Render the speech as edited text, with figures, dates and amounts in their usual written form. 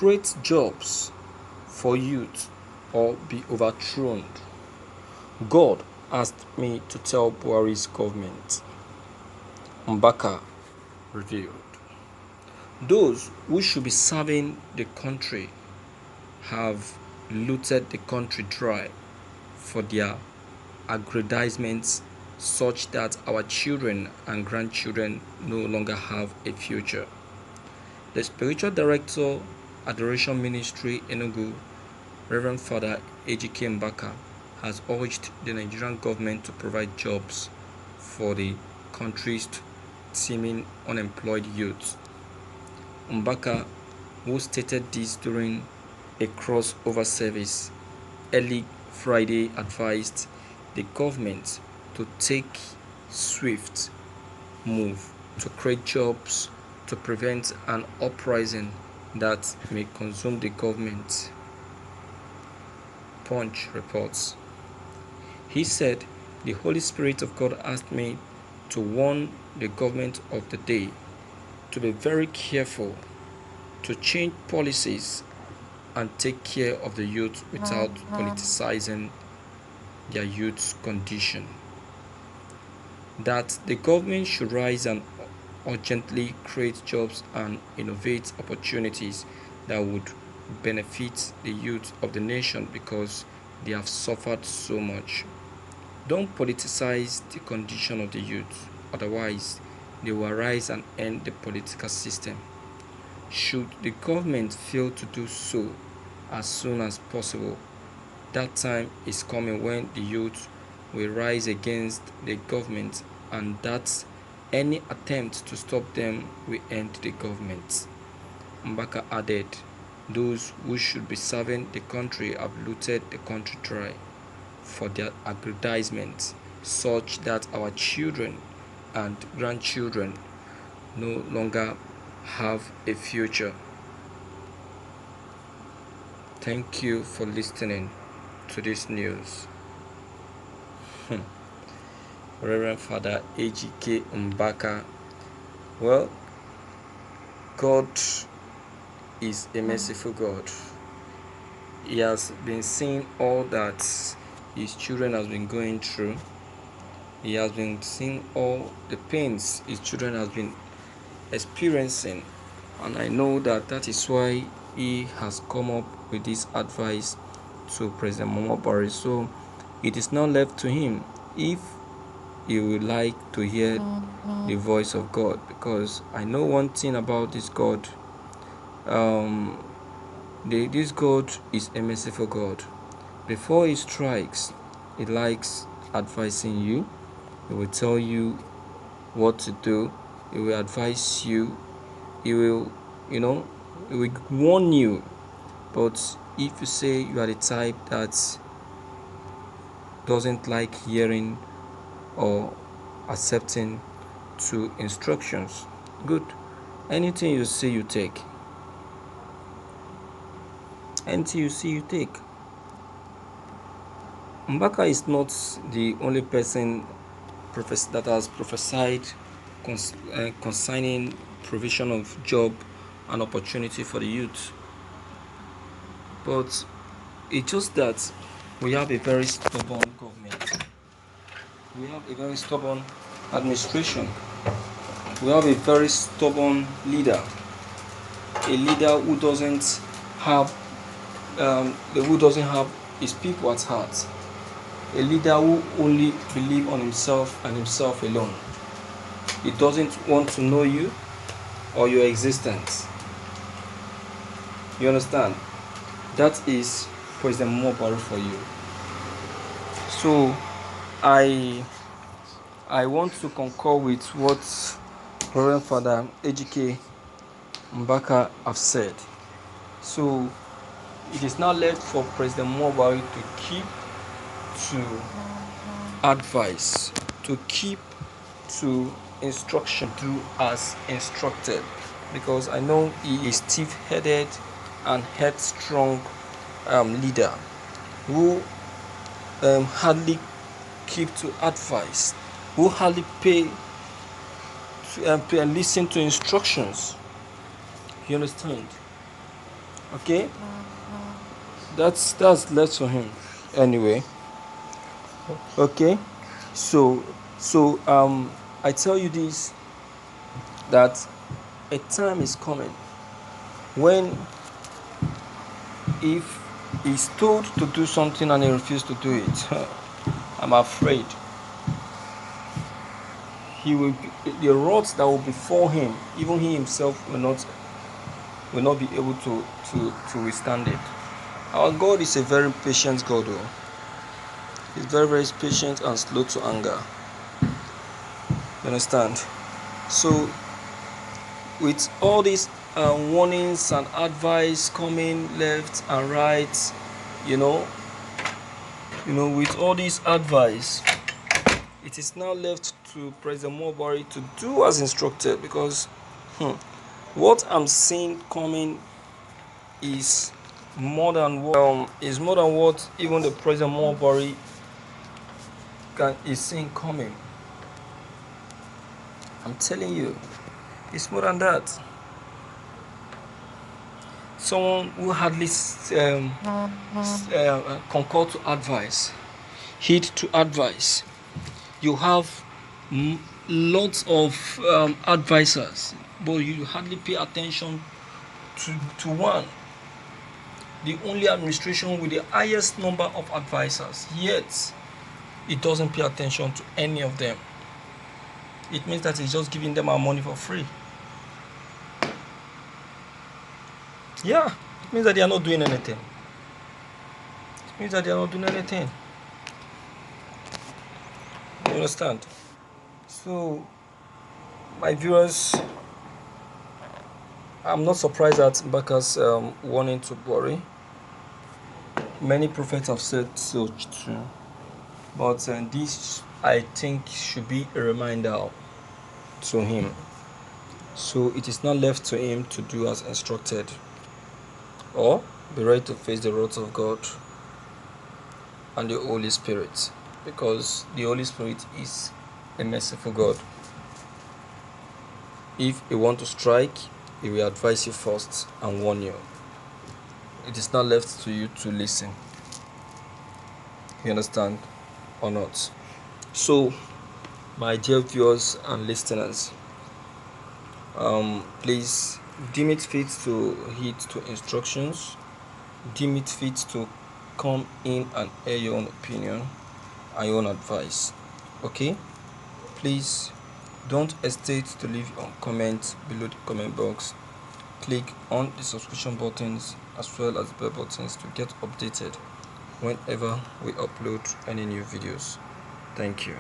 create jobs for youth or be overthrown. God asked me to tell Buhari's government. MBAKA revealed. Those who should be serving the country have looted the country dry for their aggrandizements, such that our children and grandchildren no longer have a future. The spiritual director, Adoration Ministry Enugu, Reverend Father Ejike MBAKA, has urged the Nigerian government to provide jobs for the country's teeming unemployed youth. MBAKA, who stated this during a crossover service early Friday, advised the government to take swift move to create jobs to prevent an uprising that may consume the government. Punch reports. He said, "The Holy Spirit of God asked me to warn the government of the day to be very careful, to change policies and take care of the youth without politicizing their youth's condition. That the government should rise and urgently create jobs and innovate opportunities that would benefit the youth of the nation because they have suffered so much. Don't politicize the condition of the youth, otherwise they will arise and end the political system. Should the government fail to do so as soon as possible, that time is coming when the youth will rise against the government, and that any attempt to stop them will end the government." MBAKA added, "Those who should be serving the country have looted the country dry for their aggrandizement, such that our children and grandchildren no longer have a future." Thank you for listening to this news. Reverend Father Ejike MBAKA. Well, God is a merciful God. He has been seeing all that his children has been going through. He has been seeing all the pains his children has been experiencing, and I know that is why he has come up with this advice to President Muhammadu Buhari. So it is now left to him if he would like to hear the voice of God, because I know one thing about this God. This God is a merciful God. Before he strikes, he likes advising you. He will tell you what to do. He will advise you. He will, he will warn you. But if you say you are the type that doesn't like hearing or accepting to instructions, good. Anything you see, you take. Anything you see, you take. MBAKA is not the only person that has prophesied concerning provision of job and opportunity for the youth. But it's just that we have a very stubborn government. We have a very stubborn administration. We have a very stubborn leader. A leader who doesn't have his people at heart. A leader who only believes on himself and himself alone. He doesn't want to know you or your existence. You understand? That is President Muhammadu Buhari for you. So I want to concur with what Reverend Father Ejike MBAKA have said. So it is now left for President Muhammadu Buhari to keep to advice, to keep to instruction, do as instructed, because I know he is stiff-headed and headstrong leader who hardly keep to advice, who hardly pay and listen to instructions. You understand? Okay, that's left for him anyway. Okay, so I tell you this, that a time is coming when, if he's told to do something and he refuses to do it, I'm afraid he will the roads that will before him, even he himself will not be able to withstand it. Our God is a very patient God, though. He's very, very patient and slow to anger. You understand? So, with all these warnings and advice coming left and right, you know, with all this advice, it is now left to President Mobari to do as instructed, because what I'm seeing coming is more than what even the President Mobari is seeing coming. I'm telling you, it's more than that. Someone who hardly concur to advice, heed to advice. You have lots of advisors, but you hardly pay attention to one. The only administration with the highest number of advisors, yet it doesn't pay attention to any of them. It means that it's just giving them our money for free. Yeah, it means that they are not doing anything. It means that they are not doing anything. You understand? So, my viewers, I'm not surprised at MBAKA's warning to Buhari. Many prophets have said so too. But this, I think, should be a reminder to him. So it is not left to him to do as instructed, or be ready to face the wrath of God and the Holy Spirit, because the Holy Spirit is a merciful God. If he wants to strike, he will advise you first and warn you. It is not left to you to listen. You understand or not? So, my dear viewers and listeners, please deem it fit to heed to instructions. Deem it fit to come in and air your own opinion and your own advice. Okay? Please don't hesitate to leave your comments below the comment box. Click on the subscription buttons as well as the bell buttons to get updated whenever we upload any new videos. Thank you.